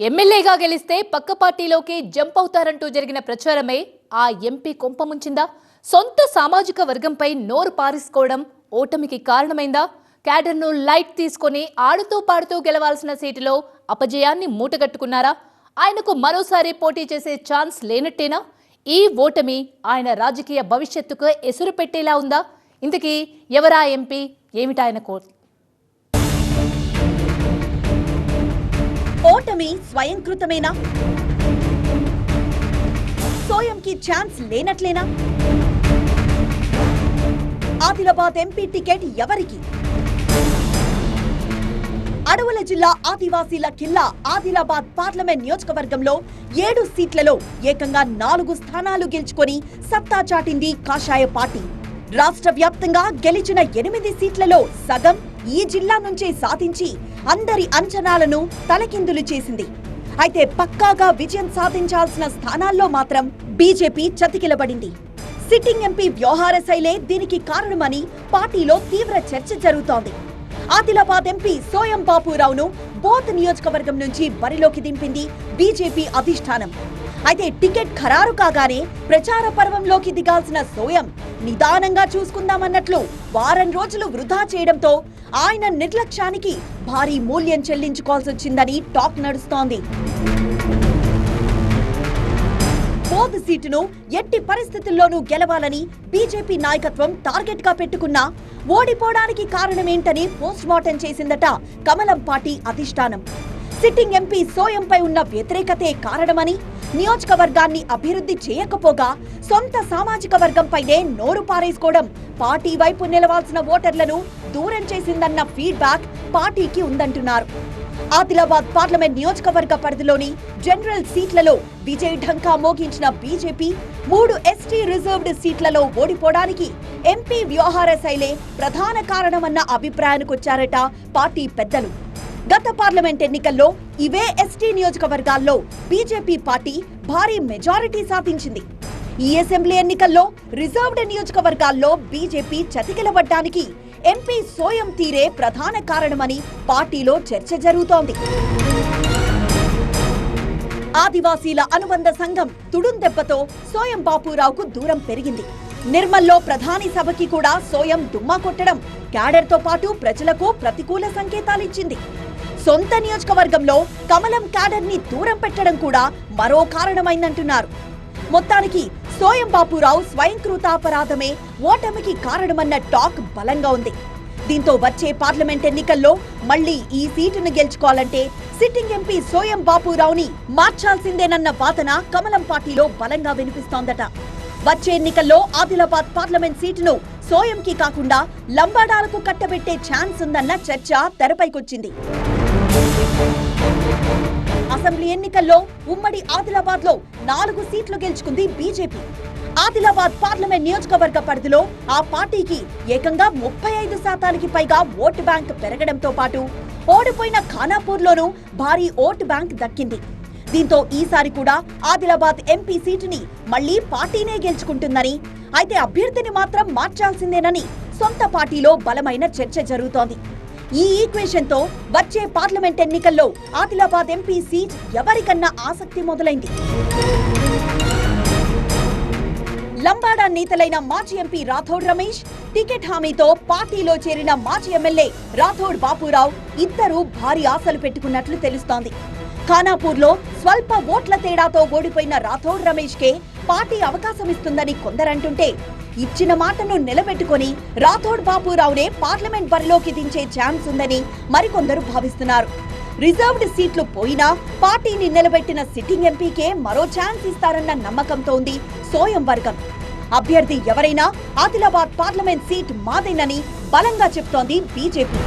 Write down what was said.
ఎమ్మెల్యేగా గెలిస్తే పక్క పార్టీలోకి జంప్ అవుతారంటూ జరిగిన ప్రచారమే ఆ ఎంపీ కొంపముంచిందా? సొంత సామాజిక వర్గంపై నోరు పారేసుకోవడం ఓటమికి కారణమైందా? క్యాడర్ను లైట్ తీసుకొని ఆడుతూ పాడుతూ గెలవాల్సిన సీటులో అపజయాన్ని మూటగట్టుకున్నారా? ఆయనకు మరోసారి పోటీ చేసే ఛాన్స్ లేనట్టేనా? ఈ ఓటమి ఆయన రాజకీయ భవిష్యత్తుకు ఎసురు పెట్టేలా ఉందా? ఇంతకీ ఎవరా ఎంపీ? ఏమిటాయన కోట్? ఓటమి స్వయంకృతమేనా? సోయంకి ఛాన్స్ లేనట్లేనా? ఆదిలాబాద్ ఎంపీ టికెట్ ఎవరికి? అడవుల జిల్లా ఆదివాసీల కిల్లా ఆదిలాబాద్ పార్లమెంట్ నియోజకవర్గంలో 7 సీట్లలో ఏకంగా 4 స్థానాలు గెలుచుకొని సత్తా చాటింది కాషాయ పార్టీ. రాష్ట్ర వ్యాప్తంగా గెలిచిన 8 సీట్లలో సగం ఈ జిల్లా నుంచే సాధించి అందరి అంచనాలను తలకిందులు చేసింది. అయితే పక్కాగా విజయం సాధించాల్సిన స్థానాల్లో మాత్రం బీజేపీ చతికిలబడింది. సిట్టింగ్ ఎంపీ వ్యవహార శైలే దీనికి కారణమని పార్టీలో తీవ్ర చర్చ జరుగుతోంది. ఆదిలాబాద్ ఎంపీ సోయం బాపురావును బోత్ నియోజకవర్గం నుంచి బరిలోకి దింపింది బీజేపీ అధిష్టానం. అయితే టికెట్ ఖరారు కాగానే ప్రచార పర్వంలోకి దిగాల్సిన సోయం నిదానంగా చూసుకుందామన్నట్లు వారం రోజులు వృధా చేయడంతో ఆయన నిర్లక్ష్యానికి భారీ మూల్యం చెల్లించుకోవాల్సొచ్చిందని టాక్ నడుస్తోంది. బోధ్ సీటును ఎట్టి పరిస్థితుల్లోనూ గెలవాలని బీజేపీ నాయకత్వం టార్గెట్ గా పెట్టుకున్నా ఓడిపోవడానికి కారణమేంటని పోస్ట్ మార్టం చేసిందట కమలం పార్టీ అధిష్టానం. సిట్టింగ్ ఎంపీ సోయంపై ఉన్న వ్యతిరేకతే కారణమని, నియోజకవర్గాన్ని అభివృద్ధి చేయకపోగా సొంత సామాజిక వర్గంపైనే నోరు పారేసుకోవడం పార్టీ వైపు నిలవాల్సిన ఓటర్లను దూరం చేసిందన్న ఫీడ్బ్యాక్ పార్టీకి ఉందంటున్నారు. ఆదిలాబాద్ పార్లమెంట్ నియోజకవర్గ పరిధిలోని జనరల్ సీట్లలో విజయ్ ఢంకా మోగించిన బీజేపీ 3 ఎస్టీ రిజర్వ్డ్ సీట్లలో ఓడిపోవడానికి ఎంపీ వ్యవహార శైలే ప్రధాన కారణమన్న అభిప్రాయానికొచ్చారట పార్టీ పెద్దలు. గత పార్లమెంట్ ఎన్నికల్లో ఇవే ఎస్టీ నియోజకవర్గాల్లో బీజేపీ పార్టీ భారీ మెజారిటీ సాధించింది. ఈ అసెంబ్లీ ఎన్నికల్లో రిజర్వ్డ్ నియోజకవర్గాల్లో బీజేపీ చతికిలబడ్డానికి ఎంపీ సోయం తీరే ప్రధాన కారణమని పార్టీలో చర్చ జరుగుతోంది. ఆదివాసీల అనుబంధ సంఘం తుడుందెబ్బతో సోయం బాపురావుకు దూరం పెరిగింది. నిర్మల్లో ప్రధాని సభకి కూడా సోయం డుమ్మా కొట్టడం క్యాడర్తో పాటు ప్రజలకు ప్రతికూల సంకేతాలిచ్చింది. సొంత నియోజకవర్గంలో కమలం క్యాడర్ ని దూరం పెట్టడం కూడా మరో కారణమైందంటున్నారు. మొత్తానికి సోయం బాపురావు స్వయంకృతాపరాధమే ఓటమికి కారణమన్న టాక్ బలంగా ఉంది. దీంతో వచ్చే పార్లమెంట్ ఎన్నికల్లో మళ్లీ ఈ సీటును గెలుచుకోవాలంటే సిట్టింగ్ ఎంపీ సోయం బాపురావుని మార్చాల్సిందేనన్న వాదన కమలం పార్టీలో బలంగా వినిపిస్తోందట. వచ్చే ఎన్నికల్లో ఆదిలాబాద్ పార్లమెంట్ సీటును సోయంకి కాకుండా లంబాడాలకు కట్టబెట్టే ఛాన్స్ ఉందన్న చర్చ తెరపైకొచ్చింది. అసెంబ్లీ ఎన్నికల్లో ఉమ్మడి ఆదిలాబాద్ లో 4 సీట్లు గెలుచుకుంది బీజేపీ. ఆదిలాబాద్ పార్లమెంట్ నియోజకవర్గ పరిధిలో ఆ పార్టీకి ఏకంగా 35% పైగా ఓటు బ్యాంక్ పెరగడంతో పాటు ఓడిపోయిన ఖానాపూర్లోనూ భారీ ఓటు బ్యాంక్ దక్కింది. దీంతో ఈసారి కూడా ఆదిలాబాద్ ఎంపీ సీటుని మళ్లీ పార్టీనే గెలుచుకుంటుందని, అయితే అభ్యర్థిని మాత్రం మార్చాల్సిందేనని సొంత పార్టీలో బలమైన చర్చ జరుగుతోంది. ఈ ఈక్వేషన్ తో వచ్చే పార్లమెంట్ ఎన్నికల్లో ఆదిలాబాద్ ఎంపీ సీట్ ఎవరికన్నా ఆసక్తి మొదలైంది. లంబాడా నేతలైన మాజీ ఎంపీ రాథోడ్ రమేష్, టికెట్ హామీతో పార్టీలో చేరిన మాజీ ఎమ్మెల్యే రాథోడ్ బాపురావు ఇద్దరూ భారీ ఆశలు పెట్టుకున్నట్లు తెలుస్తోంది. ఖానాపూర్లో స్వల్ప ఓట్ల తేడాతో ఓడిపోయిన రాథోడ్ రమేష్ కే పార్టీ అవకాశం ఇస్తుందని కొందరంటుంటే, ఇచ్చిన మాటను నిలబెట్టుకుని రాథోడ్ బాపురావునే పార్లమెంట్ బరిలోకి దించే ఛాన్స్ ఉందని మరికొందరు భావిస్తున్నారు. రిజర్వ్డ్ సీట్లు పోయినా పార్టీని నిలబెట్టిన సిట్టింగ్ ఎంపీకే మరో ఛాన్స్ ఇస్తారన్న నమ్మకంతో ఉంది సోయం వర్గం. అభ్యర్థి ఎవరైనా ఆదిలాబాద్ పార్లమెంట్ సీట్ మాదేనని బలంగా చెప్తోంది బీజేపీ.